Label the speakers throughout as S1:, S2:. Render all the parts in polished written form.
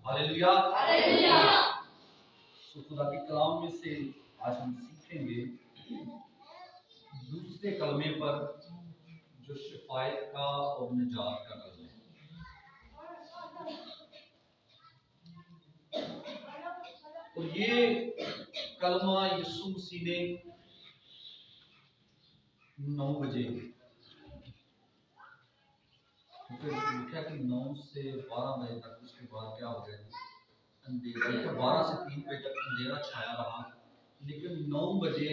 S1: Hallelujah hallelujah. सो खुदा के कलाम में से आज हम सीखेंगे दूसरे कलमे पर जो शिफायत का और निजात का कलम है। और ये कलमा यीशु मसीह ने 9 बजे लिखा कि 9 से 12 बजे तक, उसके बाद क्या हो गया, अंधेरा, 12 से 3 बजे तक अंधेरा छाया रहा, लेकिन 9 बजे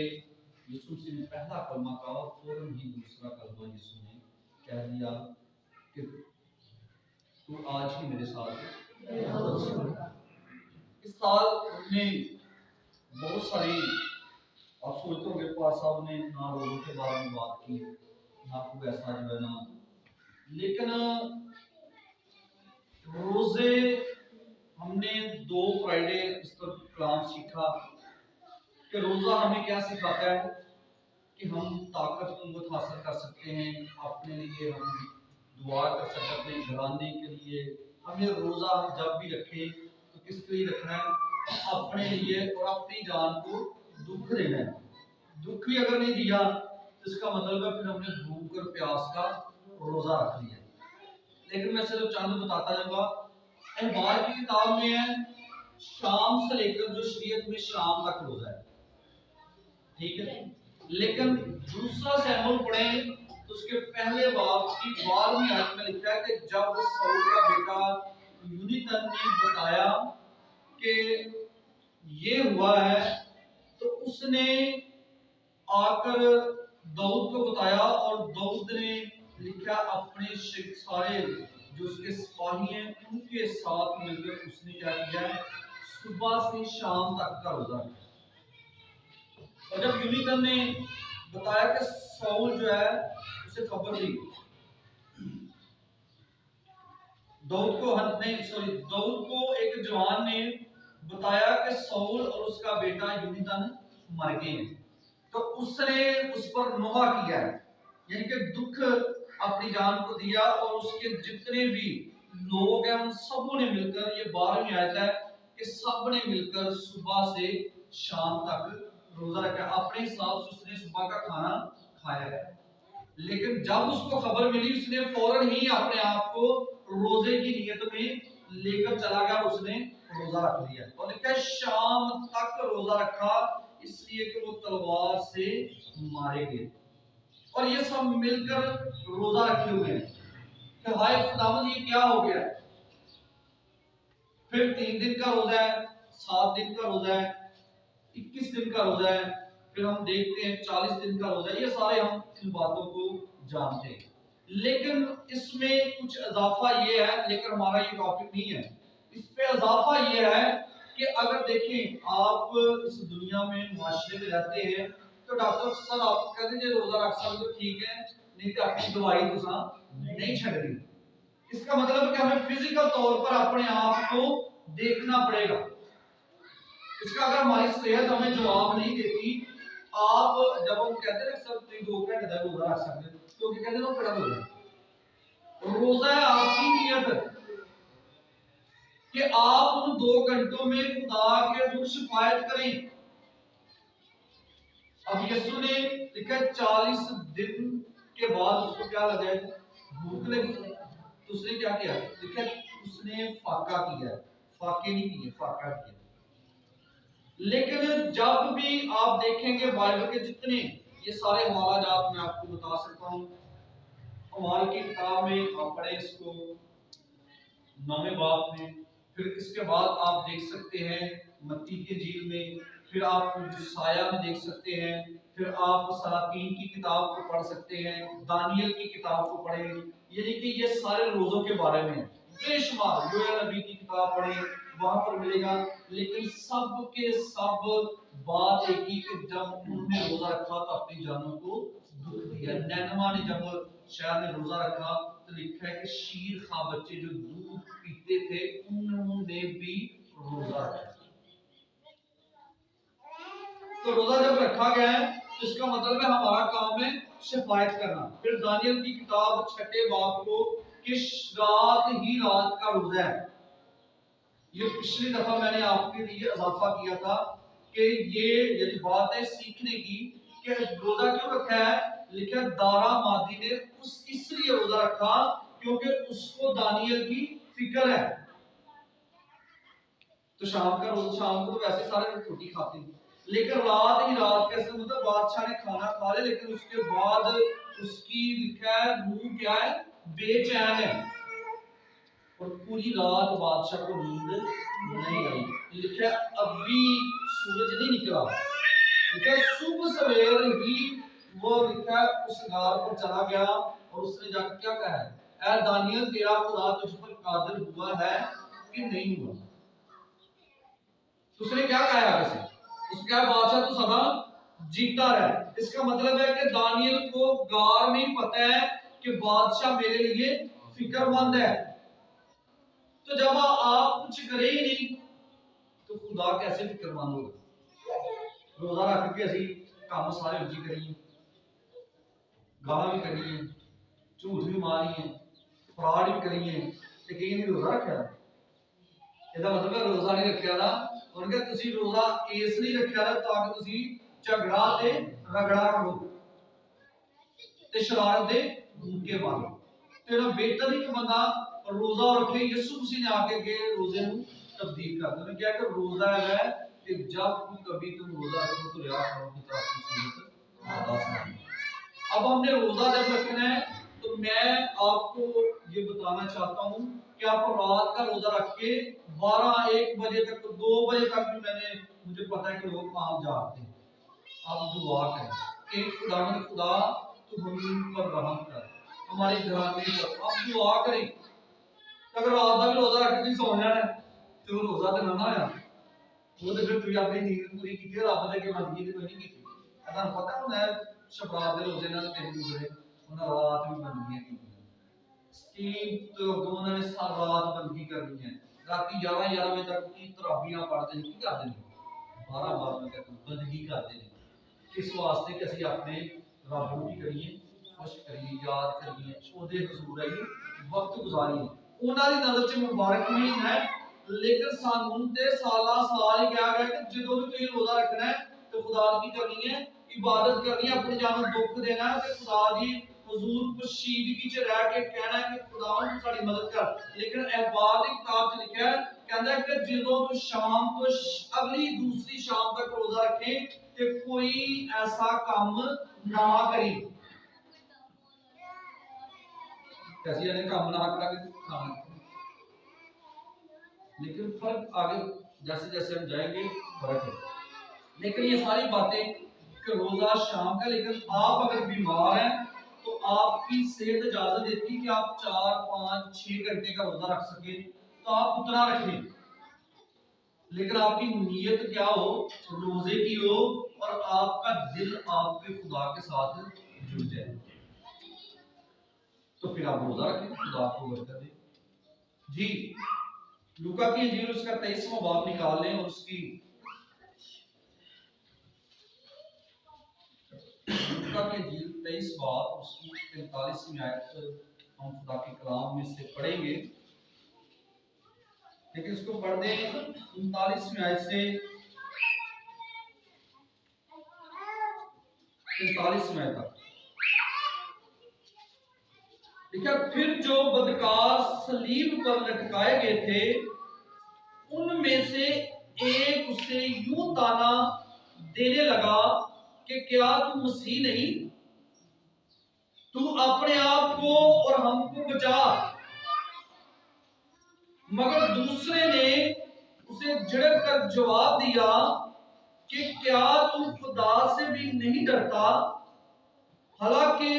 S1: यीशु मसीह ने पहला कलमा कहा और फौरन ही दूसरा कलमा यीशु ने कह दिया कि तू आज ही मेरे साथ है। इस साल हमने बहुत सारी, आप सोचते होंगे पास साहब ने ना रोजों के बारे में बात की, ना कोई ऐसा जो है ना, लेकिन रोजे हमने 2 फ्राइडे इस पर कलाम सीखा कि रोजा हमें क्या सिखाता है कि हम ताकत कुव्वत हासिल कर सकते हैं, अपने लिए हम दुआ कर सकते हैं, अपने घराने के लिए। हमें रोजा हम जब भी रखें तो किसके लिए रखना है? अपने लिए और अपनी जान को दुख देना है। दुख भी अगर नहीं दिया तो इसका मतलब है फिर हमने भूख और प्यास का रोजा रख लिया। लेकिन मैं सिर्फ चंद बताता जाऊंगा। अखबार की किताब में है शाम से लेकर जो शरीयत में शाम तक रोजा है, ठीक है। लेकिन दूसरा सैमुएल पढ़े तो उसके पहले बाब की 12वीं आयत में लिखा है कि जब शाऊल का बेटा यूनातान ने बताया कि ये हुआ है तो उसने आकर दाऊद को बताया और दाऊद ने लिखा अपने सारे जो उसके सिपाही हैं उनके साथ मिलकर उसने क्या किया, सुबह से शाम तक का रोजा रखा। और जब यूनातान ने बताया कि शाऊल जो है उसे खबर दी, दाऊद को एक जवान ने बताया कि शाऊल और उसका बेटा यूनातान मर गए हैं, तो उसने उस पर नोहा किया है, यानी कि दुख अपनी जान को दिया। और उसके जितने भी लोग हैं उन सबों ने मिलकर, ये 12वीं आयत है कि सब ने मिलकर सुबह से शाम तक रोजा रखा। अपने हिसाब से उसने सुबह का खाना खाया है, लेकिन जब उसको खबर मिली उसने फौरन ही अपने आप को रोजे की नियत में लेकर चला गया, उसने रोजा रख लिया। और लिखा है शाम तक रोजा रखा इसलिए कि वो तलवार से मारे गए। और ये सब मिलकर रोजा रखे हुए हैं कि हाय खुदावंद ये क्या हो गया। फिर 3 दिन का रोजा है, 7 दिन का रोजा है, 21 दिन का रोजा है, फिर हम देखते हैं 40 दिन का रोजा है। ये सारे हम इन बातों को जानते हैं, लेकिन इसमें कुछ इजाफा ये है, लेकिन हमारा ये टॉपिक नहीं है। इस पे इजाफा ये है कि अगर देखें आप इस दुनिया में मुआशरे में रहते हैं तो डॉक्टर सर आपको कहते हैं रोजा रख सकते हो, ठीक है, नहीं तो अपनी दवाई नहीं छड़नी। इसका मतलब है कि हमें फिजिकल तौर पर अपने आप को देखना पड़ेगा। इसका अगर हमारी सेहत हमें जवाब नहीं देती, आप जब हम कहते हैं सर तुम 2 घंटे तक रोजा रख सकते हो, तो कहते हैं बड़ा रोजा है आपकी नियत कि आप उन 2 घंटों में खुदा के हुक्म शिफायत करें। अब यीशु ने लिखा 40 दिन के बाद उसको क्या लगा, भूख लगी, तो उसने क्या किया, लिखा उसने फाका किया, फाके नहीं किए, फाका किया। लेकिन जब भी आप देखेंगे बाइबल के जितने ये सारे हवालात मैं आपको बता सकता हूँ। अमाल की किताब में आप पढ़े इसको 9वें बाब में, फिर इसके बाद आप देख सकते हैं मत्ती की इंजील में, फिर आप यशायाह में देख सकते हैं, फिर आप सलातीन की किताब को पढ़ सकते हैं, दानियल की किताब को पढ़ें, यानी कि ये सारे रोजों के बारे में बेशुमार। योएल नबी की किताब पढ़ें, वहां पर मिलेगा। लेकिन सब के सब बात एक ही कि जब उन्होंने रोजा रखा तो अपनी जानों को दुख दिया। नैनवा ने जब शहर में रोजा रखा तो लिखा है कि शीर खा बच्चे जो दूध पीते थे उन्होंने भी रोजा रखा। तो रोजा जब रखा गया है तो इसका मतलब है हमारा काम है शिफायत करना। फिर दानियल की किताब 6ठे बाब को कि रात ही रात का रोजा है, ये पिछली दफा मैंने आपके लिए इजाफा किया था कि ये यदि बात है सीखने की कि रोजा क्यों रखा है, लिखा दारा मादी ने उस इसलिए रोजा रखा क्योंकि उसको दानियल की फिक्र है। तो शाम को तो वैसे सारे लोग रोटी खाते हैं, लेकिन रात ही रात कैसे, मतलब बादशाह ने खाना खा लिया लेकिन उसके बाद उसकी लिखा है रूह क्या है, बेचैन है, और पूरी रात बादशाह को नींद नहीं आई। लिखा है अभी सूरज नहीं निकला, लिखा है सुबह सवेर ही वो लिखा है उस गार पर चला गया और उसने जाकर क्या कहा है, ऐ दानियल तेरा खुदा तुझ पर कादिर हुआ है कि नहीं हुआ। तो उसने क्या कहा आगे से, उसने कहा बादशाह तू सदा जीता रहे। इसका मतलब है कि दानियल को गार में पता है कि बादशाह मेरे लिए फिक्रमंद है। तो जब आप कुछ करे ही नहीं तो खुदा कैसे फिक्रमंद होगा। रोजा रख के असी काम सारे उजी करिए, गाला भी करिए, झूठ भी मारिए, फ्रॉड भी करिए, ते कहीं नहीं रोजा रखा। ਇਹਦਾ मतलब है रोजा नहीं रखा ना, उनके तुसी रोजा इस नहीं रखा ना ताकि तुसी झगड़ा ते रगड़ा करो ते शरारत दे भूखे मारो। तेरा बेहतर नहीं कि बंदा रोजा रखे, यीशु मसीह ने आके के रोजे को तब्दील कर दिया। क्या कि रोजा है कि जब कभी तुम रोजा रखो तो रिया करो की तरफ की सूरत आवाज नहीं। अब हमने रोजा जब रखना है तो मैं आपको ये बताना चाहता हूँ कि आप रात का रोजा रख के 12-1 बजे तक, 2 बजे तक भी मुझे पता है कि लोग काम जागते हैं। आप दुआ करें कि खुदावंद खुदा तू हम पर रहम कर, हमारे घराने पर। आप दुआ करें अगर रात का भी रोजा रख के सो जाना है तो रोजा तो ना आया वो तो फिर तू अपनी नींद पूरी की रब दे के मंगी तो नहीं की। ਤੁਹਾਨੂੰ ਪਤਾ ਹੁੰਦਾ ਸ਼ਬਰਾਤ ਦੇ ਰੋਜ਼ੇ ਨਾਲ ਤਿੰਨ ਗੁਜ਼ਰੇ, ਉਹਨਾਂ ਰਾਤ ਵੀ ਬੰਦਗੀਆਂ ਕੀਤੀਆਂ ਸਟੀਮ ਤੋਂ ਉਹਨਾਂ ਨੇ ਸਾਰੀ ਰਾਤ ਬੰਦਗੀ ਕਰਨੀ ਹੈ। ਰਾਤੀ 11 ਵਜੇ ਤੱਕ ਕੀ ਤਰਾਬੀਆਂ ਪੜਦੇ ਨੇ, ਕੀ ਕਰਦੇ ਨੇ 12 ਵਜੇ ਤੱਕ ਬੰਦਗੀ ਕਰਦੇ ਨੇ। ਕਿਸ ਵਾਸਤੇ ਕਿ ਅਸੀਂ ਆਪਣੇ ਰੱਬ ਨੂੰ ਕੀ ਕਰੀਏ, ਖੁਸ਼ ਕਰੀਏ, ਯਾਦ ਕਰੀਏ, ਉਹਦੇ ਹਜ਼ੂਰ ਆਈਏ, ਵਕਤ ਗੁਜ਼ਾਰੀਏ। ਉਹਨਾਂ ਦੀ ਨਜ਼ਰ 'ਚ ਮੁਬਾਰਕ ਮਹੀਨਾ ਹੈ, लेकिन सानू ते साला साल ही कहा गया कि जो भी तुम रोजा रखना है तो खुदा की करनी है, इबादत करनी है, अपनी जान को दुख देना है, खुदा दी हुजूर पोशीदगी च रह के कहना है कि खुदा तू साडी मदद कर। लेकिन अहबार दी किताब च लिखा है कहंदा है कि जो तू शाम तो अगली दूसरी शाम तक रोजा रखे ते कोई ऐसा काम ना करी। कैसी यानी काम ना करा खाना। लेकिन फर्क आगे जैसे जैसे हम जाएंगे फर्क है। लेकिन ये सारी बातें कि रोजा शाम का, लेकिन आप अगर बीमार हैं तो आपकी सेहत इजाजत देती है कि आप 4-5-6 घंटे का रोजा रख सके तो आप उतना रखें। लेकिन आपकी नीयत क्या हो, रोजे की हो और आपका दिल आपके खुदा के साथ जुड़ जाए तो फिर आप रोजा रखें, खुदा आपको बरकत दे। जी लूका की इंजील उसका 23वां बाब निकाल लें और उसकी लूका की इंजील 23 बाब उसकी 43वीं आयत हम खुदा के कलाम में से पढ़ेंगे। लेकिन इसको पढ़ दें 39वीं आयत से 45वीं आयत तक। फिर जो बदकार सलीब पर लटकाए गए थे उनमें से एक उसे यूं ताना देने लगा कि क्या तू मसीह नहीं, तू अपने आप को और हमको बचा। मगर दूसरे ने उसे झिड़क कर जवाब दिया कि क्या तू खुदा से भी नहीं डरता, हालांकि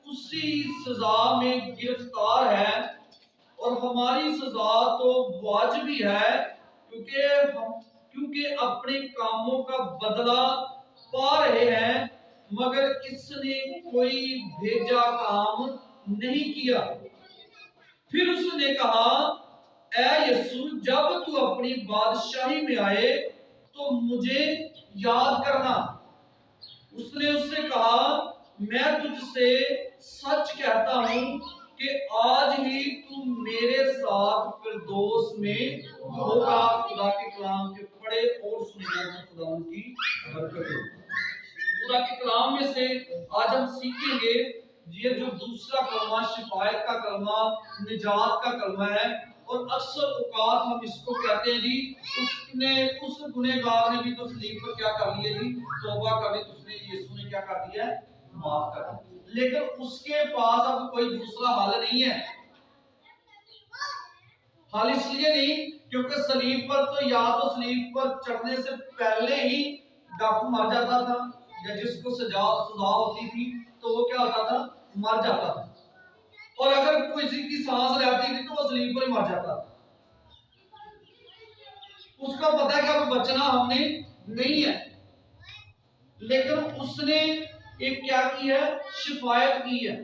S1: उसी सजा में गिरफ्तार है और हमारी सजा तो वाजिब है क्योंकि अपने कामों का बदला पा रहे हैं, मगर इसने कोई भेजा काम नहीं किया। फिर उसने कहा, ऐ यीशु जब तू अपनी बादशाही में आए तो मुझे याद करना। उसने उससे कहा, मैं तुझसे सच कहता हूं کہ آج ہی تم میرے ساتھ فردوس میں ہوگا۔ خدا کے کلام کے پڑھے اور سنے جانے خدا ان کی برکت ہو۔ خدا کے کلام میں سے آج ہم سیکھیں گے یہ جو دوسرا کلمہ شفایت کا کلمہ، نجات کا کلمہ ہے، اور اکثر اوقات ہم اس کو کہتے ہیں جی اس گنہگار نے بھی تو صلیب پر کیا کر لیا جی، توبہ کر لی، اس نے یسوع نے کیا کر دیا ہے، معاف کر دیا، لیکن اس کے پاس اب کوئی دوسرا حل نہیں ہے۔ حال اس لیے نہیں کیونکہ صلیب پر تو یا تو صلیب پر چڑھنے سے پہلے ہی ڈاکو مر جاتا تھا، یا جس کو سزا ہوتی تھی تو وہ کیا ہوتا تھا، مر جاتا تھا، اور اگر کسی کی سانس رہتی تھی تو وہ صلیب پر ہی مر جاتا تھا۔ اس کو پتا ہے کہ اب بچنا ہم نے نہیں ہے، لیکن اس نے ایک کیا کی ہے، شفایت کی ہے۔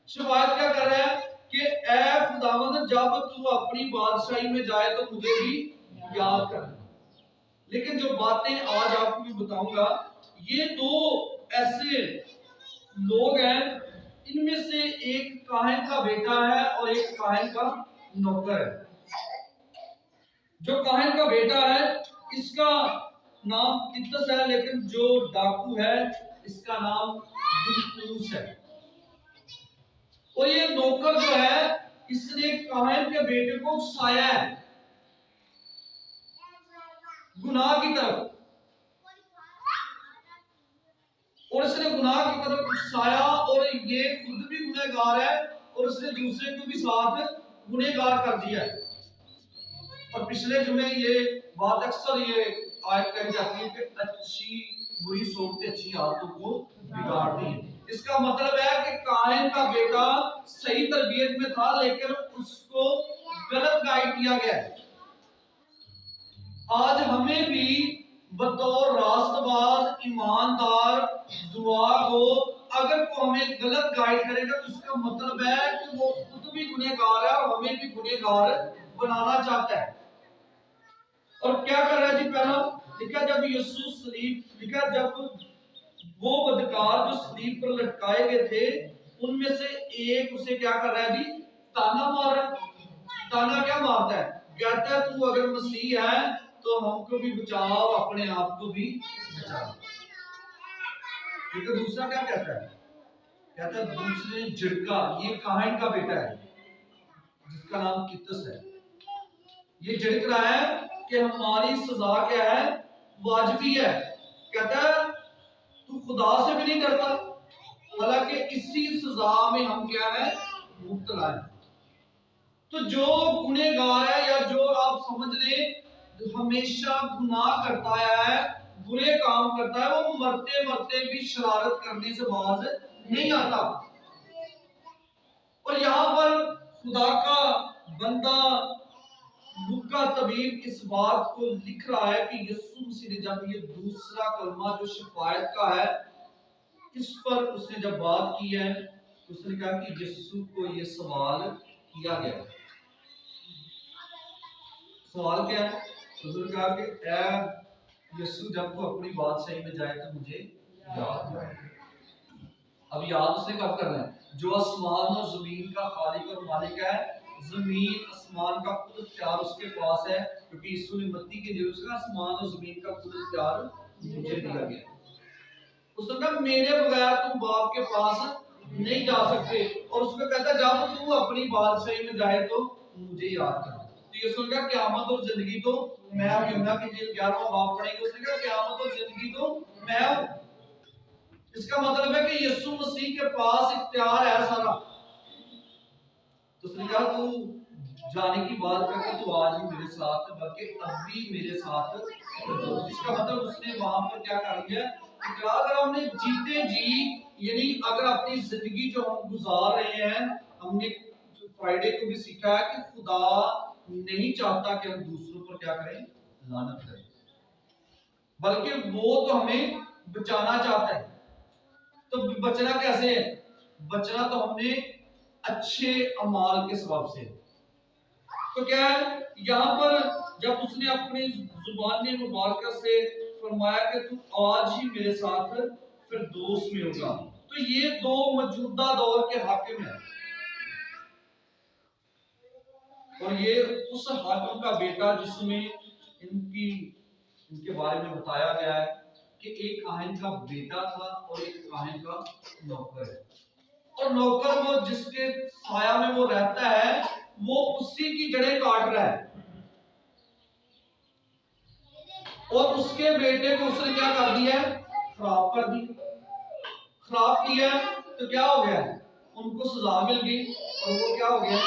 S1: شفایت کیا کر رہا ہے کہ اے خداوند جب تو اپنی بادشاہی میں جائے تو مجھے بھی یاد کر۔ لیکن جو باتیں آج آپ کو بھی بتاؤں گا، یہ دو ایسے لوگ ہیں، ان میں سے ایک کاہن کا بیٹا ہے اور ایک کاہن کا نوکر ہے۔ جو کاہن کا بیٹا ہے اس کا نام تیتس ہے، لیکن جو ڈاکو ہے اس کا نام دلقوس ہے۔ اور یہ نوکر جو ہے اس نے کاہن کے بیٹے کو اکسایا ہے گناہ کی طرف، اور اس نے گناہ کی طرف اکسایا، اور یہ خود بھی گنہگار ہے اور اس نے دوسرے کو بھی ساتھ گنہگار کر دیا ہے۔ اور پچھلے جمعے یہ بات اکثر یہ آیت کہی جاتی ہے کہ اچھی بری صحبتیں اچھی عادتوں کو بگاڑتی ہیں۔ اس کا مطلب ہے کہ کاہن کا بیٹا صحیح تربیت میں تھا لیکن اس کو غلط گائیڈ کیا گیا ہے۔ آج ہمیں بھی بطور راست باز، ایماندار، دعا گو اگر وہ ہمیں غلط گائیڈ کرے گا تو اس کا مطلب ہے کہ وہ خود بھی گنہگار ہے اور ہمیں بھی گنہگار بنانا چاہتا ہے۔ اور کیا کر رہا ہے جی، پہلا لکھا جب یسوع صلیب، لکھا جب وہ بدکار جو صلیب پر لٹکائے گئے تھے ان میں سے ایک اسے کیا کر رہا ہے جی، تانا مار رہا ہے۔ تانا کیا مارتا ہے، کہتا ہے تو اگر مسیح ہے تو ہم کو بھی بچاؤ، اپنے آپ کو بھی بچاؤ۔ لیکن دوسرا کیا کہتا ہے، کہتا ہے دوسرے جھڑکا، یہ کاہن کا بیٹا ہے جس کا نام تیتس ہے، یہ جھڑک رہا ہے کہ ہماری سزا کیا ہے، واجبی ہے۔ کہتا ہے تو خدا سے بھی نہیں ڈرتا، حالانکہ اسی سزا میں ہم کیا ہے، مبتلا ہیں۔ تو جو گنہگار ہے یا جو آپ سمجھ لیں ہمیشہ گناہ کرتا ہے، برے کام کرتا ہے، وہ مرتے مرتے بھی شرارت کرنے سے باز نہیں آتا۔ اور یہاں پر خدا کا بندہ لوکا طبیب اس بات کو لکھ رہا ہے کہ یسوع مسیح نے جب یہ دوسرا کلمہ جو شفایت کا ہے اس پر اس نے جب بات کی ہے تو اس نے کہا کہ یسوع کو یہ سوال کیا گیا۔ سوال کیا ہے؟ اس نے کہا کہ اے یسوع جب تو اپنی بادشاہی میں جائے تو مجھے یاد کر۔ اب یاد اس نے کب کرنا ہے؟ جو آسمان اور زمین کا خالق اور مالک ہے، زمین آسمان کا خود اختیار اس کے پاس ہے، کیونکہ یسوع نے متی کے جلوس کا آسمان اور زمین کا خود اختیار مجھے دیا گیا۔ اس نے کہا میرے بغیر تم باپ کے پاس نہیں جا سکتے، اور اس کو کہتا جب تم اپنی بادشاہی میں جائے تو مجھے یاد کر۔ تو یسوع نے کہا قیامت اور زندگی تو میں ہوں۔ یوحنا کی انجیل 11واں باب پڑھیں گے، اس نے کہا قیامت اور زندگی تو میں ہوں۔ اس کا مطلب ہے کہ یسوع مسیح کے پاس اختیار ہے سارا۔ تو اس نے کہا تو جانے کی بات کر کے تو آج ہی میرے ساتھ، بلکہ اب بھی میرے ساتھ۔ اس کا مطلب اس نے وہاں پر کیا کر دیا، اگر ہم نے جیتے جی، یعنی اگر اپنی زندگی جو ہم گزار رہے ہیں، ہم نے فرائیڈے کو بھی سیکھا ہے کہ خدا نہیں چاہتا کہ ہم دوسروں پر کیا کریں، لعنت کریں، بلکہ وہ تو ہمیں بچانا چاہتا ہے۔ تو بچنا کیسے ہے؟ بچنا تو ہم نے اچھے اعمال کے سبب سے۔ تو کیا ہے یہاں پر جب اس نے اپنی زبان مبارکہ سے فرمایا کہ تم آج ہی میرے ساتھ فردوس میں ہوگا، تو یہ دو موجودہ دور کے حاکم ہیں۔ और ये उस हाकिम का बेटा जिसमें इनके बारे में बताया गया है कि एक काहिन का बेटा था और एक काहिन का नौकर है, और नौकर वो जिसके साया में वो रहता है वो उसी की जड़ें काट रहा है, और उसके बेटे को उसने क्या कर दिया है, खराब कर दी। खराब किया तो क्या हो गया, उनको सजा मिल गई और वो क्या हो गया,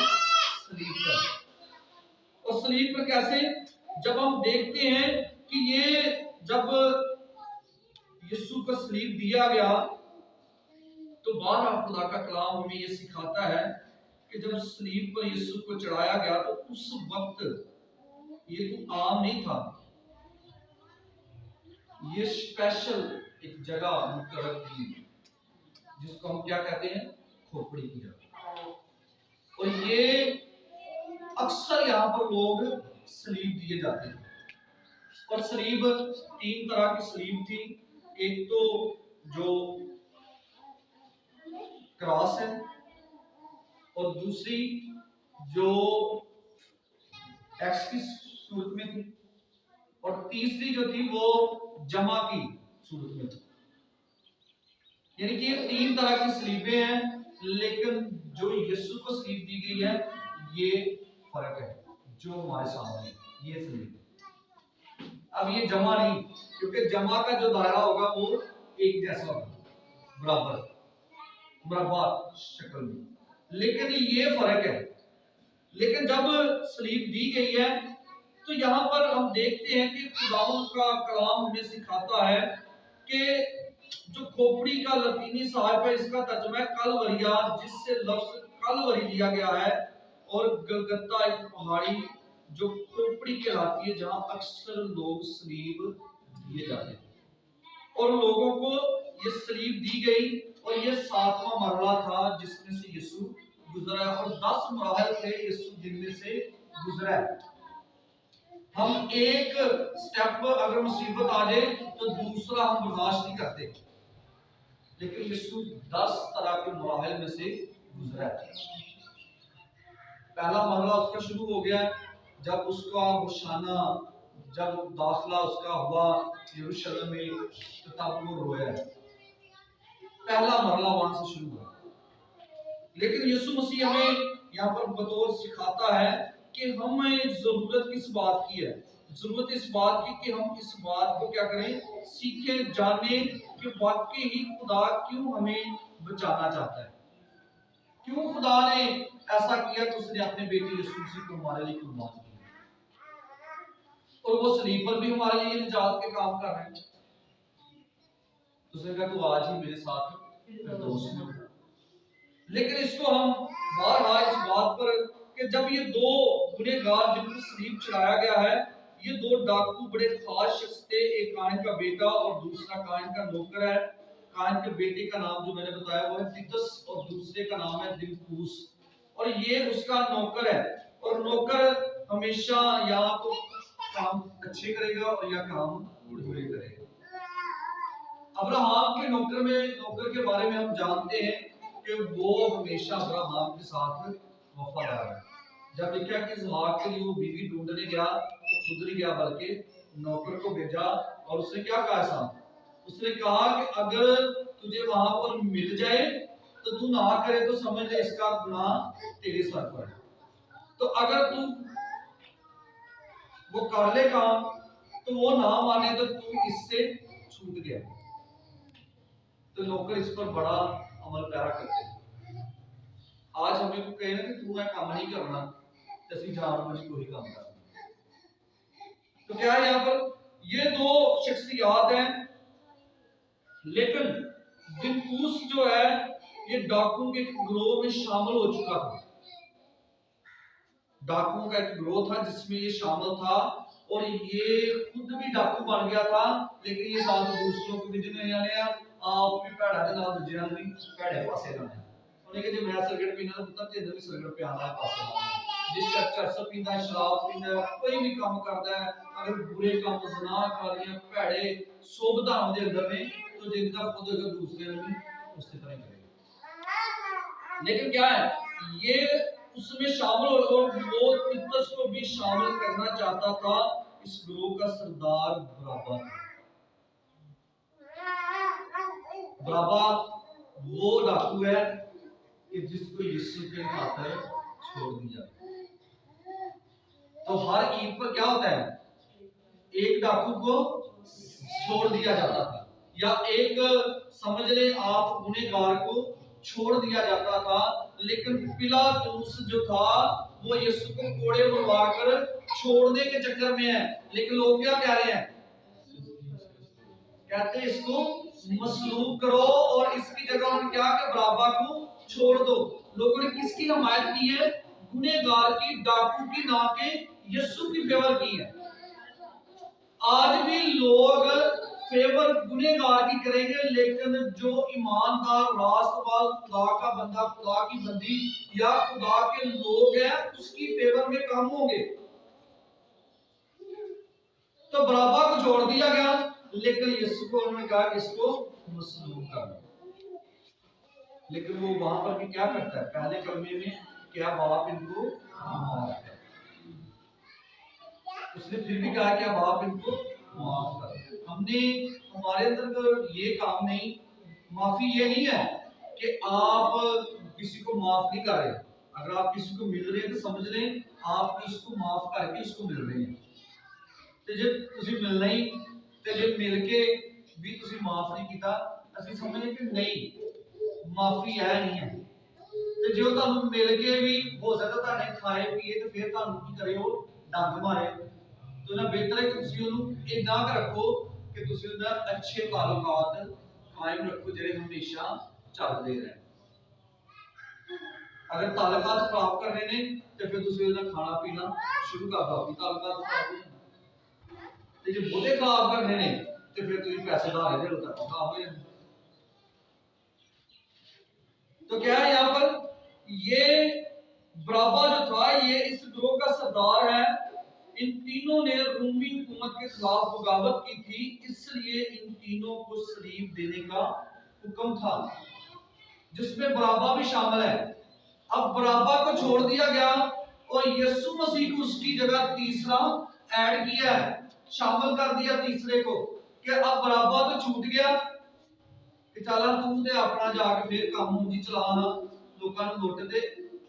S1: सलीब पर। और सलीब पर कैसे, जब हम देखते हैं कि ये जब यीशु को सलीब दिया गया तो बारह खुदा का कलाम हमें ये सिखाता है कि जब सलीब पर यीशु को चढ़ाया गया तो उस वक्त ये तो आम नहीं था, ये स्पेशल एक जगह मुकर्रर की जिसको हम क्या कहते हैं, खोपड़ी की जगह। और ये अक्सर यहाँ पर लोग सलीब दिए जाते हैं। और सलीब तीन तरह की सलीब थी, एक तो जो क्रॉस है, और दूसरी जो एक्स की सूरत में थी, और तीसरी जो थी वो जमा की सूरत में थी। यानी कि ये तीन तरह की सलीबें हैं, लेकिन जो यीशु को सलीब दी गई है ये फर्क है जो हमारे सामने ये सलीब। अब ये जमा नहीं, क्योंकि जमा का जो दायरा होगा वो एक जैसा होगा, बराबर मुरब्बा शक्ल में, लेकिन ये फर्क है। लेकिन जब सलीब दी गई है तो यहाँ पर हम देखते हैं कि खुदावंद का कलाम हमें सिखाता है कि जो खोपड़ी का लतीनी साहब है इसका तर्जुमा है कलवरिया, जिससे लफ्ज कलवरी लिया गया है। और गलगत्ता एक पहाड़ी जो खोपड़ी कहलाती है जहां अक्सर लोग सलीब दिए जाते हैं, और लोगों को ये सलीब दी गई, और ये 7वां मरहला था जिसमें से यीशु गुजरा, और 10 मराहल थे यीशु जिनमें से गुजरा। हम एक स्टेप अगर मुसीबत आ जाए तो दूसरा हम बर्दाश्त नहीं करते, लेकिन यीशु 10 तरह के मराहल में से गुजरा। पहला मरहला उसका शुरू हो गया जब उसका होशाना, जब दाखिला उसका हुआ यरूशलेम में तो तब वो रोया। पहला मरहला वहां से शुरू हुआ। लेकिन यीशु मसीह हमें यहाँ पर बतौर सिखाता है कि हमें जरूरत किस बात की है, जरूरत इस बात की कि हम इस बात को क्या करें, सीखें, जाने कि वाकई ही खुदा क्यों हमें बचाना चाहता है, क्यों खुदा ने ऐसा किया कि उसने अपने बेटे यीशु मसीह को हमारे लिए कुर्बान किया, और वो सलीब पर भी हमारे लिए निजात के काम कर रहे हैं। उसने कहा तू आज ही मेरे साथ फिरदौस में। लेकिन इसको हम बारहा इस बात पर कि जब ये दो गुनहगार जिनको सलीब चढ़ाया गया है, ये दो डाकू बड़े खास शख्स थे, एक काहिन का बेटा और दूसरा काहिन का नौकर है। काहिन के बेटे का नाम जो मैंने बताया वो है तितस, और दूसरे का नाम है दिलकुस, और ये उसका नौकर है। और नौकर हमेशा या तो काम अच्छे करेगा और या काम बुरे करेगा। अब्राहम के नौकर के बारे में हम जानते हैं कि वो हमेशा अब्राहम के साथ वफादार है। जब लिखा कि इसहाक के लिए वो बीवी ढूंढने गया तो खुद नहीं गया बल्कि नौकर को भेजा, और उसने क्या कहा साहब, उसने कहा कि अगर तुझे वहां पर मिल जाए तो तू ना करे तो समझ ले इसका गुनाह तेरे सर पर है। तो अगर तू वो कर ले काम तो वो ना माने तो तू इससे छूट गया। तो नौकर इस पर बड़ा अमल पैरा करते हैं। आज हमें को कहे ना कि तू मैं काम नहीं करना, जैसी जानबूझ कोई काम करना। तो क्या है यहाँ पर ये दो शख्सियात हैं, लेकिन दिलकुस जो है ये डाकुओं के गिरोह में शामिल हो चुका था। डाकुओं का एक गिरोह था जिसमें ये शामिल था, और ये खुद भी डाकू बन गया था, लेकिन ये साथ दूसरों को भी जिन्हें यानी आप भी भैड़ा दे नाल दूजे नाल भी भैड़े पासे लाने। ਉਹਨੇ ਕਿ ਜੇ ਮੈਂ ਸਿਗਰਟ ਪੀਣਾ ਤਾਂ ਪੁੱਤਰ ਤੈਨੂੰ ਵੀ ਸਿਗਰਟ ਪਿਆਣਾ ਹੈ ਪਾਸੇ ਲਾਉਣਾ। ਜਿਸ ਚਰਸ ਪੀਂਦਾ, ਸ਼ਰਾਬ ਪੀਂਦਾ, ਕੋਈ ਵੀ ਕੰਮ ਕਰਦਾ ਹੈ, अगर बुरे काम ज़िना कारियां भैड़े सोबधान दे अंदर ने तो जिंदा खुद अगर दूसरे ने भी उस तरह करेगा। लेकिन क्या है ये उसमें शामिल हो और वो तितस को भी शामिल करना चाहता था। इस ग्रोह का सरदार बराबा था। बराबा वो डाकू है कि जिसको यीशु के खातिर छोड़ दिया। तो हर ईद पर क्या होता है, एक डाकू को छोड़ दिया जाता था, या एक समझ ले आप गुनहगार को छोड़ दिया जाता था। लेकिन पिलातुस जो था वो यीशु को कोड़े मरवा कर छोड़ने के चक्कर में है। लेकिन लोग क्या कह रहे हैं, कहते हैं इसको मसलूब करो, और इसकी जगह उन्होंने क्या कि बराबा को छोड़ दो। लोगों ने किसकी हमायत की है, गुनहगार की, डाकू की, ना कि यीशु की फेवर की है। आज भी लोग फेवर गुनहगार की करेंगे, लेकिन जो ईमानदार रास्तबाज खुदा का बंदा, खुदा की बंदी या खुदा के लोग हैं, उसकी फेवर में काम होंगे। तो बराबा को छोड़ दिया गया, लेकिन यीशु को उन्होंने कहा कि इसको मसलूब करना। लेकिन वो वहां पर भी क्या करता है, पहले कलमे में क्या बाप इनको माफ कर, उसने फिर भी कहा क्या बाप इनको माफ कर। हमने हमारे अंदर ये काम नहीं, माफी ये नहीं है कि आप किसी को माफ नहीं कर रहे। अगर आप किसी को मिल रहे हैं तो समझ लें आप इसको माफ करके उसको मिल रहे हैं। ਤੇ ਜੇ ਤੁਸੀਂ ਮਿਲਣਾ ਹੀ ਤੇ ਜੇ ਮਿਲ ਕੇ ਵੀ ਤੁਸੀਂ ਮਾਫ ਨਹੀਂ ਕੀਤਾ, ਅਸੀਂ ਸਮਝਦੇ ਕਿ ਨਹੀਂ ਮਾਫੀ ਹੈ ਨਹੀਂ ਹੈ। ਤੇ ਜੇ ਉਹ ਤੁਹਾਨੂੰ ਮਿਲ ਕੇ ਵੀ ਹੋ ਸਕਦਾ ਤੁਹਾਡੇ ਖਾਏ ਪੀਏ ਤੇ ਫਿਰ ਤੁਹਾਨੂੰ ਕੀ ਕਰੇ, ਉਹ ਡੰਗ ਮਾਰੇ। तो ना बेहतर है कि ਤੁਸੀਂ ਉਹਨੂੰ ਇਦਾਂ ਕਰ ਰੱਖੋ ਕਿ ਤੁਸੀਂ ਉਹਦਾ ਅੱਛੇ ਤਾਲੁਕਾਤ ਕਾਇਮ ਰੱਖੋ ਜਿਹੜੇ ਹਮੇਸ਼ਾ ਚੱਲਦੇ ਰਹਿਣ। ਅਗਰ ਤਾਲੁਕਾਤ ਖਰਾਬ ਕਰਨੇ ਨੇ ਤੇ ਫਿਰ ਤੁਸੀਂ ਉਹਦਾ ਖਾਣਾ ਪੀਣਾ ਸ਼ੁਰੂ ਕਰ ਦਿਓ, ਆਪਣੀ ਤਾਲੁਕਾਤ ਖਰਾਬ ਹੋ ਜਾਣ। ਤੇ ਜੇ ਬੋਲੇ ਖਰਾਬ ਕਰਨੇ ਨੇ ਤੇ ਫਿਰ ਤੁਸੀਂ ਪੈਸੇ ਧਾਰੇ ਦੇ ਲੋ ਤਾਂ ਖਰਾਬ ਹੋ ਜਾਣ। तो क्या है यहाँ पर, ये बराबा जो था ये इस ग्रोह का सरदार है। इन तीनों ने रूमी हुकूमत के खिलाफ बगावत की थी, इसलिए इन तीनों को सलीब देने का हुक्म था, जिसमें बराबा भी शामिल है। अब बराबा को छोड़ दिया गया और यीशु मसीह को उसकी जगह तीसरा ऐड किया है, शामिल कर दिया तीसरे को, कि अब बराबा तो छूट गया कि चल तू ते अपना जाके फिर काम मुंजी चलाना, लोकां नूं लुट दे,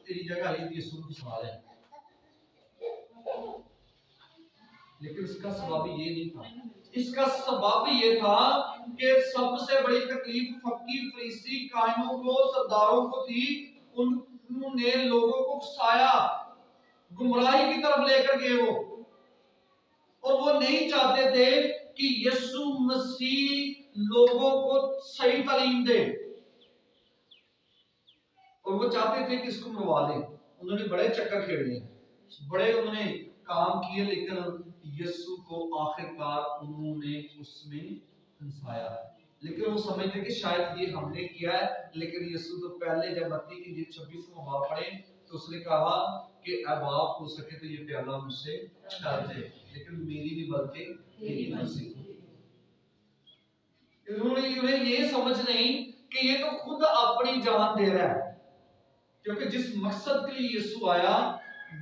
S1: तेरी जगह आई यीशु को फसा ले। लेकिन इसका सबब ये नहीं था, इसका सबब ये था कि सबसे बड़ी तकलीफ फकीर फरीसी कायमों को, सरदारों को थी। उन्होंने लोगों को फसाया, गुमराही की तरफ लेकर गए वो, और वो नहीं चाहते थे कि यीशु मसीह लोगों को सही तालीम दे, और वो चाहते थे कि इसको मरवा लें। उन्होंने बड़े चक्कर खेले, बड़े उन्होंने काम किए, लेकिन यीशु को आखिरकार उन्होंने उसमें फंसाया। लेकिन वो समझते कि शायद ये हमने किया है, लेकिन यीशु तो पहले जब मत्ती की 26वां बाब पढ़े तो उसने कहा कि अब आप हो सके तो ये प्याला मुझसे टल जाए, लेकिन मेरी भी बल्कि तेरी मर्जी। उन्हें ये समझ नहीं कि ये तो खुद अपनी जान दे रहा है, क्योंकि जिस मकसद के लिए यीशु आया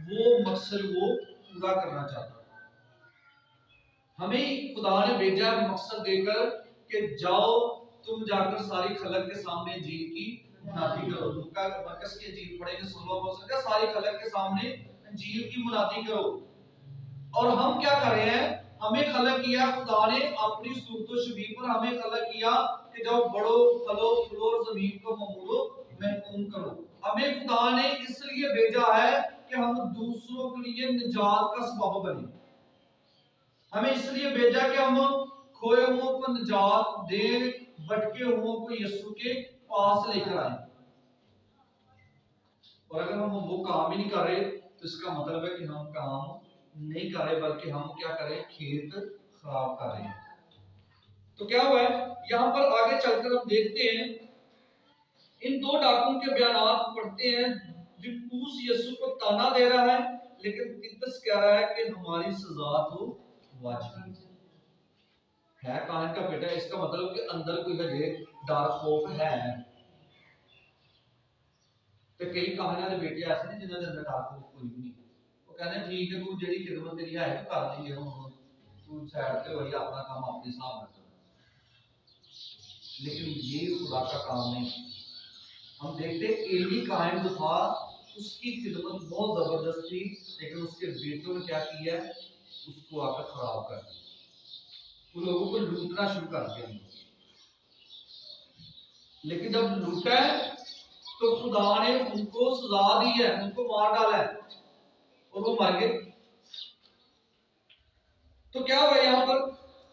S1: वो मकसद वो पूरा करना चाहता। हमें खुदा ने भेजा मकसद देकर कि जाओ तुम जाकर सारी खलक के सामने इंजील की मुनादी करो। लूका मरकस की इंजील पढ़ेंगे 16वां पद, सारी खलक के सामने इंजील की मुनादी करो। और हम क्या कर रहे हैं, हमें खलक किया खुदा ने अपनी सूरत शबीह पर, हमें खलक किया कि जाओ बढ़ो फलो फूलो जमीन को ममूलो महकूम करो। हमें खुदा ने इसलिए भेजा है कि हम दूसरों के लिए निजात का सबब बने। हमें इसलिए भेजा कि हम खोए हुओं को निजात दें, भटके हुओं को यीशु के पास लेकर आए। और अगर हम वो काम ही नहीं कर रहे तो इसका मतलब है कि हम काम नहीं कर रहे, बल्कि हम क्या कर रहे हैं, खेत खराब कर रहे हैं। तो क्या हुआ है यहाँ पर आगे चलकर हम देखते हैं, इन दो डाकुओं के बयानात पढ़ते हैं। दिप्पूस यीशु को ताना दे रहा है, लेकिन तीतस कह रहा है कि हमारी सजा तो वाजिब है। कान का बेटा, इसका मतलब कि अंदर कोई हजे डर खौफ है। ਤੇ ਕਈ ਕਹਾਣੀਆਂ ਦੇ ਬੇਟੇ ਐਸੇ ਨੇ ਜਿਨ੍ਹਾਂ ਦੇ ਅੰਦਰ ਡਰ ਕੋਈ ਵੀ ਨਹੀਂ, ਉਹ ਕਹਿੰਦੇ ਠੀਕ ਹੈ ਤੂੰ ਜਿਹੜੀ ਖਿਦਮਤ ਤੇਰੀ ਹੈ ਤੂੰ ਕਰ ਲਈ ਹੁਣ, तू साइड पे वही अपना काम अपने हिसाब से कर। लेकिन ये खुदा का काम नहीं। हम देखते एली कायम जो था उसकी खिदमत बहुत जबरदस्त थी, लेकिन उसके बेटों ने क्या किया, उसको आकर खराब कर दिया, वो लोगों को लूटना शुरू कर दिया। लेकिन जब लूटा तो खुदा ने उनको सजा दी है, उनको मार डाला है और वो मर गए। तो क्या हुआ यहाँ पर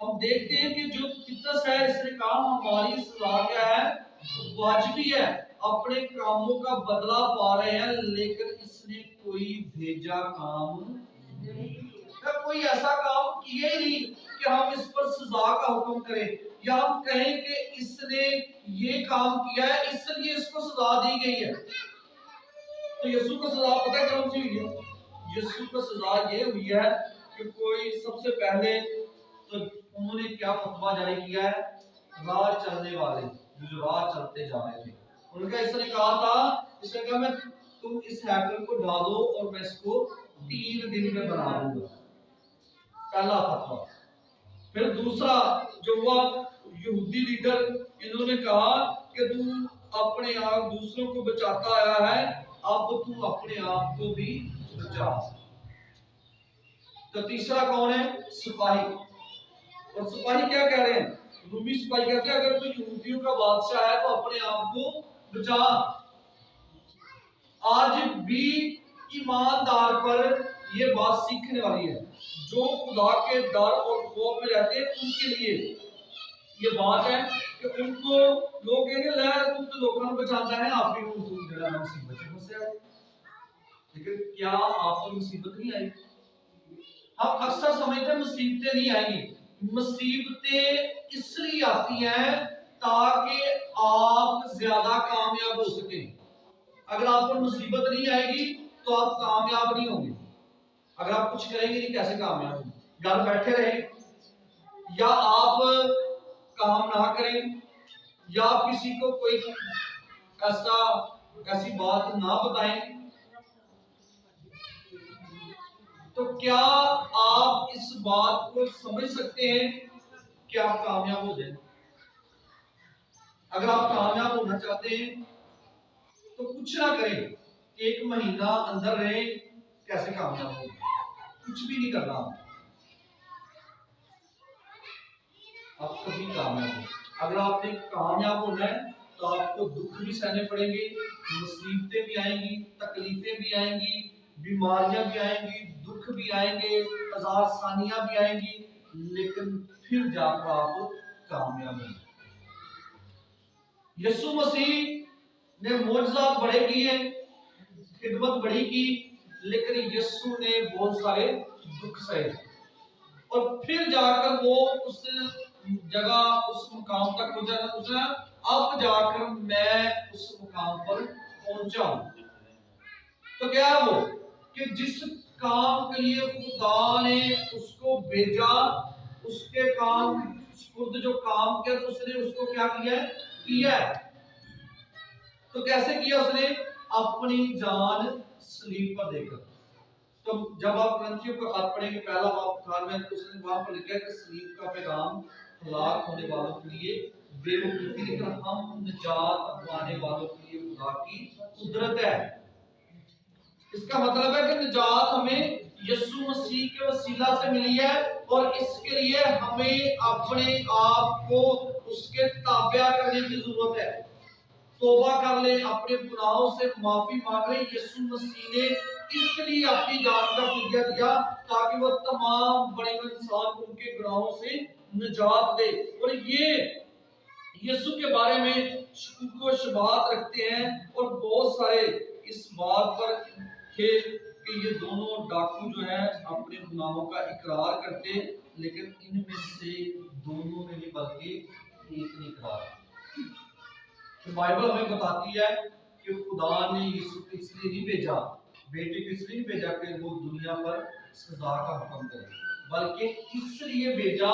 S1: हम देखते हैं कि जो तितस है इसने कहा हमारी सजा क्या है, वाजिबी है, अपने कामों का बदला पा रहे हैं, लेकिन इसने कोई भेजा काम नहीं, कोई ऐसा काम किया ही नहीं कि हम इस पर सजा का हुक्म करें या हम कहें कि इसने ये काम किया है इसलिए इसको सजा दी गई है। तो यीशु को सजा पता कौन सी हुई है? यीशु को सजा ये हुई है कि कोई सबसे पहले तो उन्होंने क्या फतवा जारी किया है, राह चलने वाले जो राह चलते जा रहे थे उनका इसने कहा था, इसने कहा मैं तुम इस हैकल को ढा दो और मैं इसको 3 दिन में बना दूंगा, पहला फतवा। फिर दूसरा जो हुआ यहूदी लीडर, इन्होंने कहा कि तू अपने आप दूसरों को बचाता आया है, अब तू अपने आप को भी बचा। तो तीसरा कौन है? सिपाही। और सिपाही क्या कह रहे हैं? रूमी सिपाही कहते हैं अगर तू यहूदियों का बादशाह है तो अपने आप को बचा। आज भी ईमानदार पर यह बात सीखने वाली है, जो खुदा के डर और खौफ में रहते हैं उनके लिए ये बात है कि उनको लोग कहेंगे ले तू तो लोगों को बचाता है, आप भी मुसीबत में फंसे आए। लेकिन क्या आप पर मुसीबत नहीं आई? हम अक्सर समझते हैं मुसीबतें नहीं आएंगी, मुसीबतें इसलिए आती हैं ताकि आप ज्यादा कामयाब हो सके। अगर आप पर मुसीबत नहीं आएगी तो आप कामयाब नहीं होंगे। अगर आप कुछ करेंगे नहीं कैसे कामयाब होंगे? घर बैठे रहें या आप काम ना करें या किसी को कोई ऐसी बात ना बताएं, तो क्या आप इस बात को समझ सकते हैं कि आप कामयाब हो जाएं? अगर आप कामयाब होना चाहते हैं तो कुछ ना करें, 1 महीना अंदर रहे, कैसे कामयाब हो? कुछ भी नहीं करना, आप कभी कामयाब हो। अगर आपने कामयाब होना है तो आपको दुख भी सहने पड़ेंगे, मुसीबतें भी आएंगी, तकलीफें भी आएंगी, बीमारियां भी आएंगी, दुख भी आएंगे, आसानियां भी आएंगी, लेकिन फिर जाकर आप कामयाब होंगे। यीशु मसीह ने मौजज़ात बड़े किए, खिदमत बड़ी की, लेकिन यीशु ने बहुत सारे दुख सहे और फिर जाकर वो उस जगह उस मुकाम तक पहुंचा। उसने अब जाकर मैं उस मुकाम पर पहुंचा हूं। तो क्या है वो कि जिस काम के लिए खुदा ने उसको भेजा, उसके काम खुद जो काम किया तो उसने उसको क्या किया है। तो कैसे किया उसने? अपनी जान सलीब पर देकर। तो जब आप ग्रंथियों को हाथ पढ़ेंगे पहला बाब में तो उसने वहां पर लिखा है कि सलीब का पैगाम हलाक होने वालों के लिए बेवकूफी, लेकिन हम निजात पाने वालों के लिए खुदा की कुदरत है। इसका मतलब है कि निजात हमें यीशु मसीह के वसीला से मिली है और इसके लिए हमें अपने आप को उसके ताबे करने की जरूरत है। तौबा कर ले, अपने गुनाहों से माफी मांग ले। यीशु मसीह ने इसलिए अपनी जान का फिदिया दिया ताकि वो तमाम बड़े इंसान को उनके गुनाहों से निजात दे। और ये यीशु के बारे में शुक्र शबात रखते हैं और बहुत सारे इस बात पर थे कि ये दोनों डाकू जो है अपने गुनाहों का इकरार करते, लेकिन इनमें से दोनों ने नहीं बल्कि एक ने इकरार। तो बाइबल हमें बताती है कि खुदा ने यीशु को इसलिए नहीं भेजा, बेटे को इसलिए नहीं भेजा कि वो दुनिया पर सजा का हुक्म करे, बल्कि इसलिए भेजा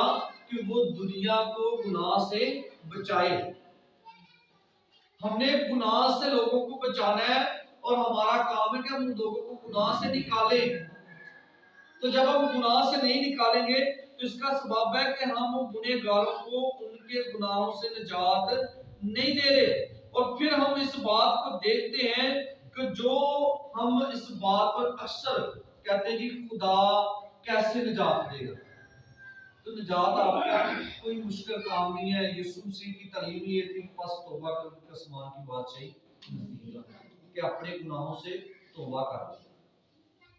S1: कि वो दुनिया को गुनाह से बचाए। हमने गुनाह से लोगों को बचाना है और हमारा काम है कि हम लोगों को गुनाह से निकालें। तो जब हम गुनाह से नहीं निकालेंगे तो इसका सबब है कि हम गुनहगारों को उनके गुनाहों से निजात नहीं दे रहे। और फिर हम इस बात को देखते हैं कि जो हम इस बात पर अक्सर कहते हैं कि खुदा कैसे निजात देगा। तो निजात आपका कोई मुश्किल काम नहीं है। यीशु मसीह की तालीम ये थी, बस तौबा करो, आसमान की बादशाही नजदीक है, कि अपने गुनाहों से तौबा करो,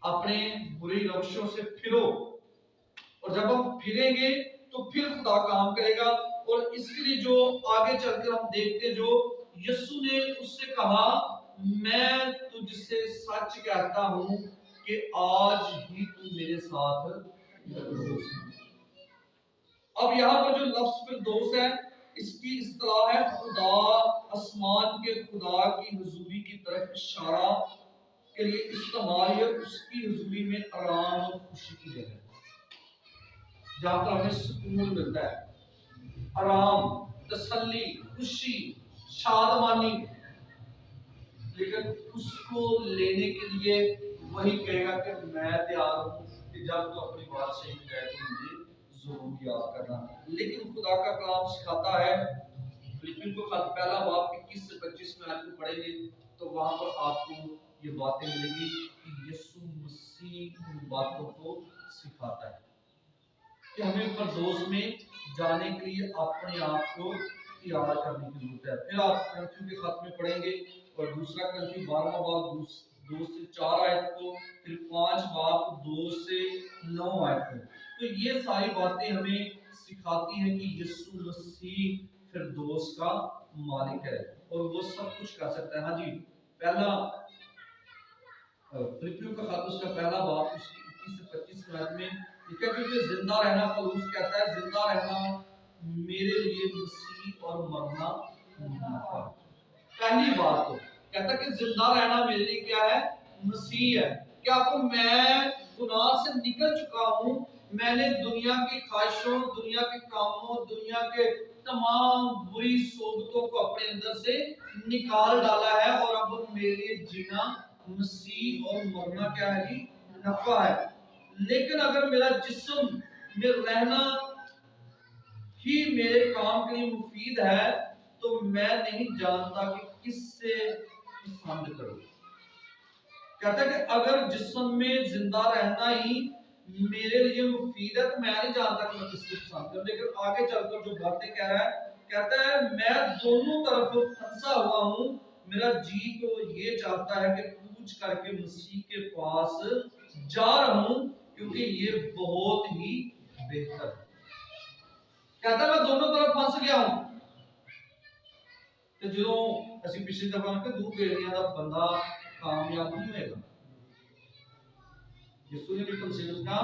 S1: अपने बुरी रवशों से फिरो। और जब हम फिरेंगे तो फिर खुदा काम करेगा। और इसके लिए जो आगे चलकर हम देखते, जो यीशु ने उससे कहा, मैं तुझसे सच कहता हूं कि आज ही तू मेरे साथ फिरदौस है। अब यहाँ पर जो लफ्ज फिरदौस है, इसकी इस्तिलाह है खुदा, आसमान के खुदा की हुजूरी की तरफ इशारा के लिए इस्तेमाल है। उसकी हुजूरी में आराम और खुशी की जगह, जहां पर हमें सुकून मिलता है, आराम, तसल्ली, खुशी, शादमानी। लेकिन उसको लेने के लिए वही कहेगा कि मैं तैयार हूं कि जब तो अपनी बादशाही में जाए तो मुझे जरूर याद करना। लेकिन खुदा का कलाम सिखाता है, फिलिप्पियों को खत पहला बाब 21 से 25 में आप पढ़ेंगे तो वहां पर आपको ये बातें मिलेगी कि यीशु मसीह उन बातों को सिखाता है कि हमें फिरदौस में जाने के लिए अपने आप को तैयार करने की जरूरत है। फिर आप करंथियों के खत में पढ़ेंगे और दूसरा करंथी 12वां बाब 2 से 4 आयत को, फिर 5 बाब 2 से 9 आयत को। तो ये सारी बातें हमें सिखाती हैं कि यीशु मसीह फिरदौस का मालिक है और वो सब कुछ कर सकता है। हाँ जी, पहला फिलिप्पियों का खत उसका पहला बाब उसकी 21 से 25 आयत में लिखा है, क्योंकि जिंदा रहना, पौलुस कहता है, जिंदा रहना मेरे लिए मसीह और मरना मुनाफा। पहली बात तो कहता है कि जिंदा रहना मेरे लिए क्या है? मसीह है। क्या आपको, मैं गुनाह से निकल चुका हूं, मैंने दुनिया की ख्वाहिशों, दुनिया के कामों, दुनिया के तमाम बुरी सोबतों को अपने अंदर से निकाल डाला है और अब मेरे लिए जीना मसीह और मरना क्या है जी? नफा है। लेकिन अगर मेरा जिस्म में रहना ही मेरे काम के लिए मुफीद है तो मैं नहीं जानता कि किससे पसंद करूं। कहता है कि अगर जिस्म में जिंदा रहना ही मेरे लिए मुफीद है तो मैं नहीं जानता कि मैं किससे पसंद करूं। लेकिन आगे चलकर जो बातें कह रहा है, कहता है मैं दोनों तरफ फंसा हुआ हूं, मेरा जी तो ये चाहता है कि कूच करके मसीह के पास जा रहा हूं क्योंकि ये बहुत ही बेहतर है। कहता है मैं दोनों तरफ फंस गया हूं। ਤੇ ਜਦੋਂ ਅਸੀਂ ਪਿਛਲੀ ਦਫਾ ਕਿ ਦੋ ਬੇੜੀਆਂ ਦਾ ਬੰਦਾ ਕਾਮਯਾਬ नहीं होएगा। यीशु ने भी तुमसे कहा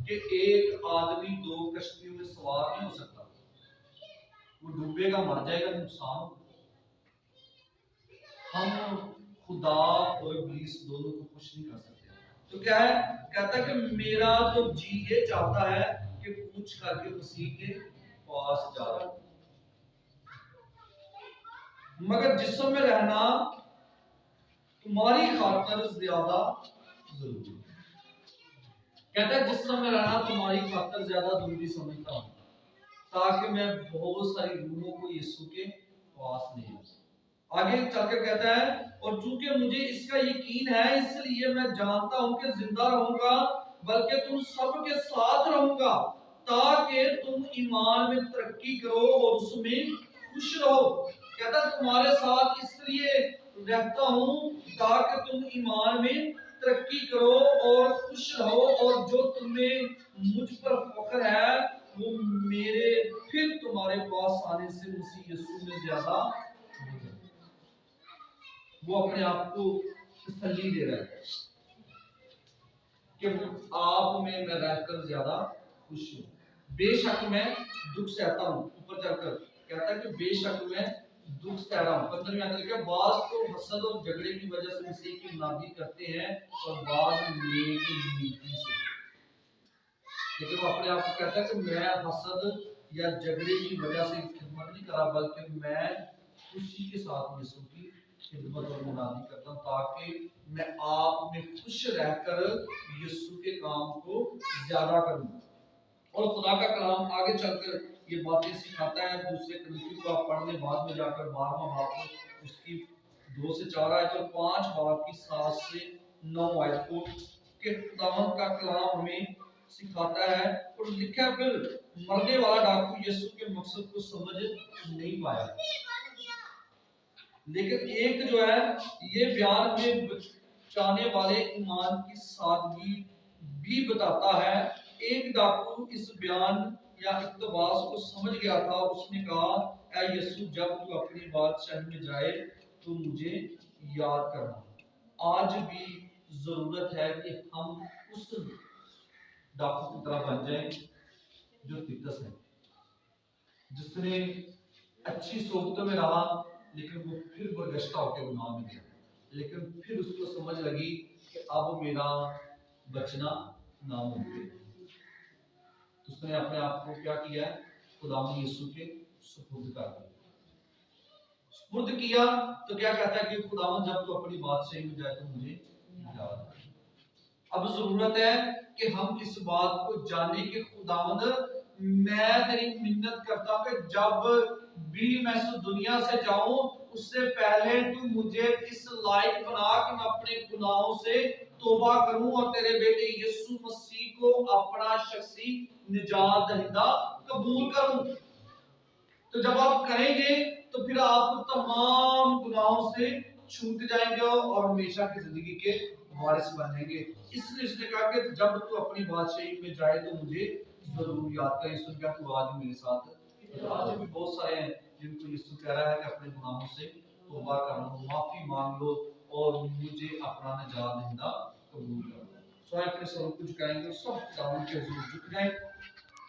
S1: कि एक आदमी दो कश्तियों में सवार नहीं हो सकता, वो डूबेगा, मर जाएगा, नुकसान होगा। हम खुदा और इब्लीस दोनों को खुश नहीं कर सकते। तो क्या है? कहता है कि मेरा तो जी ये चाहता है कि पूछ करके मसीह के पास जा रहा हूं, मगर जिस्म में रहना तुम्हारी खातिर ज्यादा जरूरी है। कहता है जिस्म में रहना तुम्हारी खातिर ज्यादा जरूरी समझता हूं ताकि मैं बहुत सारी रूहों को यीशु के पास ले जाऊं। आगे चलकर कहता है, और चूंकि मुझे इसका यकीन है इसलिए मैं जानता हूं कि जिंदा रहूंगा, बल्कि तुम सबके साथ रहूंगा ताकि तुम ईमान में तरक्की करो और उसमें खुश रहो। कहता तुम्हारे साथ इसलिए रहता हूं ताकि तुम ईमान में तरक्की करो और खुश रहो, और जो तुम्हें मुझ पर फख्र है वो मेरे फिर तुम्हारे पास आने से मसीह यीशु में ज्यादा। वो अपने आप को तसल्ली दे रहा है कि आप में मैं रहकर ज्यादा खुश हूं। बेशक मैं दुख सहता हूं। ऊपर चलकर कहता है कि बेशक मैं दुख सह रहा हूं। 15वीं आयत लिखा है, बाज तो हसद और झगड़े की वजह से मसीह की मुनादी करते हैं और बाज नेक नीति से। लेकिन वो अपने आप को कहता है कि मैं हसद या झगड़े की वजह से खिदमत नहीं करा, बल्कि मैं खुशी के साथ यीशु की خدمت اور منادی کرتا ہوں تاکہ میں آپ میں خوش رہ کر یسوع کے کام کو زیادہ کروں. اور خدا کا کلام آگے چل کر یہ باتیں سکھاتا ہے. دوسرے کرنتھیوں کو آپ پڑھ لیں بعد میں جا کر 12واں باب اس کی 2 سے 4 آیت اور 5 باب کی 7 سے 9 آیت کو کہ خداوند کا کلام ہمیں سکھاتا ہے. اور لکھا ہے پھر مرنے والا ڈاکو یسوع کے مقصد کو سمجھ نہیں پایا، لیکن ایک جو ہے یہ بیان میں بچانے والے ایمان کی سادگی بھی بتاتا ہے. ایک ڈاکو اس بیان یا اقتباس کو سمجھ گیا تھا. اس نے کہا اے یسوع جب تو اپنی بادشاہی میں جائے تو مجھے یاد کرنا. آج بھی ضرورت ہے کہ ہم اس ڈاکو کی طرح بن جائیں جو تیتس ہے، جس نے اچھی صحبتوں میں رہا لیکن وہ پھر برگشتہ ہو کے گناہ میں گیا، لیکن پھر اس کو سمجھ لگی کہ اب میرا بچنا ناممکن ہے. اس نے اپنے آپ کو کیا کیا ہے؟ خداوند یسوع کے سپرد کر دیا. سپرد کیا تو کیا کہتا ہے کہ خداوند جب تو اپنی بادشاہی میں جائے تو مجھے یاد کر. اب ضرورت ہے کہ ہم اس بات کو جانیں کہ خداوند میں تیری منت کرتا ہوں کہ جب بھی میں اس دنیا سے جاؤں اس سے پہلے تو مجھے اس لائق بنا کہ میں اپنے گناہوں سے توبہ کروں اور تیرے بیٹے یسوع مسیح کو اپنا شخصی نجات دہندہ قبول کروں. تو جب آپ کریں گے تو پھر آپ تمام گناہوں سے چھوٹ جائیں گے اور ہمیشہ کی زندگی کے وارث بنیں گے. اس لیے اس نے کہا کہ جب تو اپنی بادشاہی میں جائے تو مجھے ضرور یاد کرے. سن کیا تو آج میرے ساتھ آج بھی بہت سارے ہیں جن کو یسوع کہہ رہا ہے کہ اپنے گناہوں سے توبہ کرو، معافی مانگ لو اور مجھے اپنا نجات دہندہ قبول کرو. سو اپنے سروں کو جھکائیں گے، سب خداوند کے حضور جھک جائیں.